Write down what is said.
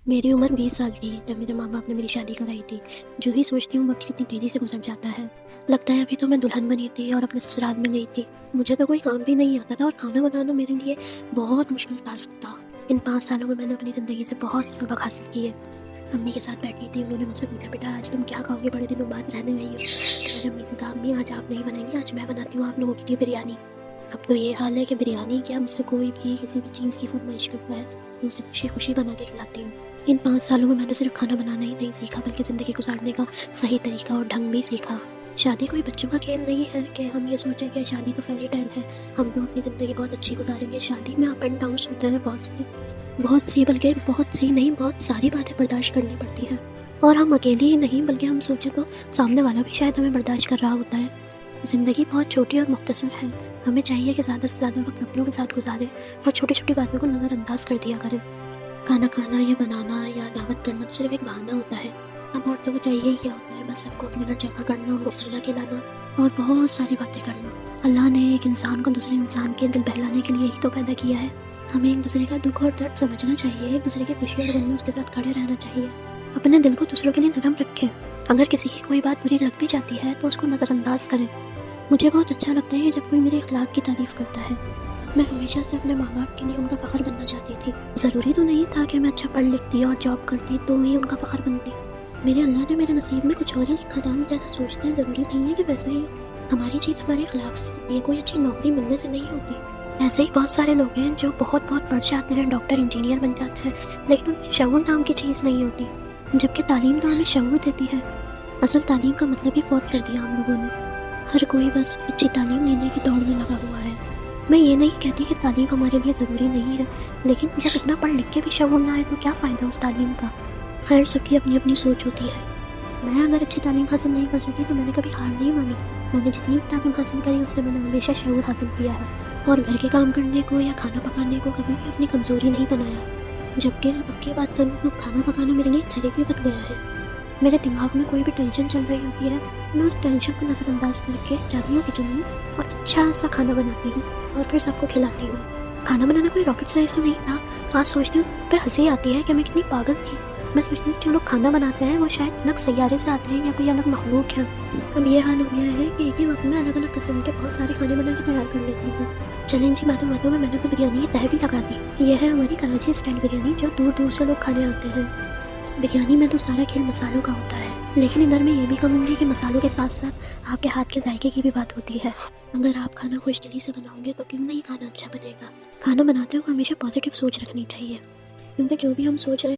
میری عمر 20 سال تھی جب میرے ماں باپ نے میری شادی کرائی تھی۔ جو ہی سوچتی ہوں وقت کتنی تیزی سے گزر جاتا ہے۔ لگتا ہے ابھی تو میں دلہن بنی تھی اور اپنے سسرال میں گئی تھی۔ مجھے تو کوئی کام بھی نہیں آتا تھا اور کھانا بنانا میرے لیے بہت مشکل ٹاسک تھا۔ ان 5 سالوں میں نے اپنی زندگی سے بہت سے سبق حاصل کیے۔ امی کے ساتھ بیٹھی تھی، انہوں نے مجھ سے پوچھا بیٹا آج تم کیا کھاؤ گے، بڑے دنوں بعد رہنے گئی ہو۔ میں نے امی سے کہا امی آج آپ نہیں بنائیں گے، آج میں بناتی ہوں آپ لوگوں کے لیے بریانی۔ اب تو یہ حال ہے کہ بریانی کیا مجھ سے کوئی بھی کسی بھی چیز کی فرمائش کرتا ہے تو اسے خوشی خوشی بنا کے کھلاتی ہوں۔ ان 5 سالوں میں نے صرف کھانا بنانا ہی نہیں سیکھا بلکہ زندگی گزارنے کا صحیح طریقہ اور ڈھنگ بھی سیکھا۔ شادی کوئی بچوں کا کھیل نہیں ہے کہ ہم یہ سوچیں کہ شادی تو فیری ٹیل ہے، ہم تو اپنی زندگی بہت اچھی گزاریں گے۔ شادی میں اپ اینڈ ڈاؤنس ہوتے ہیں، بہت سی بلکہ بہت سی نہیں بہت ساری باتیں برداشت کرنی پڑتی ہیں، اور ہم اکیلی ہی نہیں بلکہ ہم سوچیں تو سامنے والا بھی شاید ہمیں برداشت کر رہا ہوتا ہے۔ زندگی بہت چھوٹی اور مختصر ہے، ہمیں چاہیے کہ زیادہ سے زیادہ وقت اپنوں کے ساتھ گزاریں اور چھوٹی چھوٹی باتوں کو نظر انداز کر دیا کریں۔ کھانا کھانا یا بنانا یا دعوت کرنا تو صرف ایک بہانہ ہوتا ہے۔ ہم عورتوں کو چاہیے ہی کیا ہوتا ہے، بس سب کو اپنے گھر جمع کرنا، ان کو کھانا کھلانا اور بہت ساری باتیں کرنا۔ اللہ نے ایک انسان کو دوسرے انسان کے دل بہلانے کے لیے ہی تو پیدا کیا ہے۔ ہمیں ایک دوسرے کا دکھ اور درد سمجھنا چاہیے، ایک دوسرے کی خوشی اور غم میں اس کے ساتھ کھڑے رہنا چاہیے۔ اپنے دل کو دوسروں کے لیے نرم رکھیں، اگر کسی کی کوئی بات بری لگ بھی جاتی ہے تو اس کو نظر انداز کریں۔ مجھے بہت اچھا لگتا ہے جب کوئی میرے اخلاق کی تعریف کرتا ہے۔ میں ہمیشہ سے اپنے ماں باپ کے لیے ان کا فخر بننا چاہتی تھی۔ ضروری تو نہیں تھا کہ میں اچھا پڑھ لکھتی اور جاب کرتی تو ہی ان کا فخر بنتی۔ میرے اللہ نے میرے نصیب میں کچھ اور ہی لکھا تھا، ہم جیسا سوچتے ہیں ضروری نہیں ہے کہ ویسے ہی ہماری چیز ہمارے اخلاق سے ہوتی ہے، کوئی اچھی نوکری ملنے سے نہیں ہوتی۔ ایسے ہی بہت سارے لوگ ہیں جو بہت پڑھ جاتے ہیں، ڈاکٹر انجینئر بن جاتے ہیں، لیکن ان میں شعور نام کی چیز نہیں ہوتی، جبکہ تعلیم تو ہمیں شعور دیتی ہے۔ اصل تعلیم کا مطلب ہی فوت کر دیا ہم لوگوں نے۔ ہر کوئی بس اچھی تعلیم لینے کی دوڑ میں لگا ہوا ہے۔ میں یہ نہیں کہتی کہ تعلیم ہمارے لیے ضروری نہیں ہے، لیکن جب اتنا پڑھ لکھ کے بھی شعور نہ آئے تو کیا فائدہ اس تعلیم کا۔ خیر سب کی اپنی اپنی سوچ ہوتی ہے۔ میں اگر اچھی تعلیم حاصل نہیں کر سکی تو میں نے کبھی ہار نہیں مانی۔ میں نے جتنی بھی تعلیم حاصل کری اس سے میں نے ہمیشہ شعور حاصل کیا ہے، اور گھر کے کام کرنے کو یا کھانا پکانے کو کبھی بھی اپنی کمزوری نہیں بنایا۔ جبکہ اب کی بات کروں تو کھانا پکانا میرے لیے تھیریپی بن گیا ہے۔ میرے دماغ میں کوئی بھی ٹینشن چل رہی ہوتی ہے، میں اس ٹینشن کو نظر انداز کر کے جاتی ہوں کچن میں اور اچھا سا کھانا بناتی ہوں اور پھر سب کو کھلاتی ہوں۔ کھانا بنانا کوئی راکٹ سائنس تو نہیں تھا، تو آج سوچتی ہوں پہ ہنسی آتی ہے کہ میں کتنی پاگل تھی۔ میں سوچتی ہوں کہ جو لوگ کھانا بناتے ہیں وہ شاید الگ سیارے سے آتے ہیں یا کوئی الگ مخلوق ہے۔ اب یہ حال ہو گیا ہے کہ ایک ہی وقت میں الگ الگ قسم کے بہت سارے کھانے بنا کے تیار کر لیتی ہوں۔ چلیں جی باتوں میں نے تو بریانی کی تہہ بھی لگا دی۔ یہ ہے ہماری کراچی اسٹائل بریانی جو دور دور سے لوگ کھانے آتے ہیں۔ بریانی میں تو سارا کھیل مسالوں کا ہوتا ہے، لیکن ادھر میں یہ بھی کہوں گی کہ مسالوں کے ساتھ ساتھ آپ کے ہاتھ کے ذائقے کی بھی بات ہوتی ہے۔ اگر آپ کھانا خوش دلی سے بناؤ گے تو کیوں نہیں کھانا اچھا بنے گا۔ کھانا بناتے ہوئے ہمیشہ پازیٹیو سوچ رکھنی چاہیے، کیونکہ جو بھی ہم سوچ رہے ہیں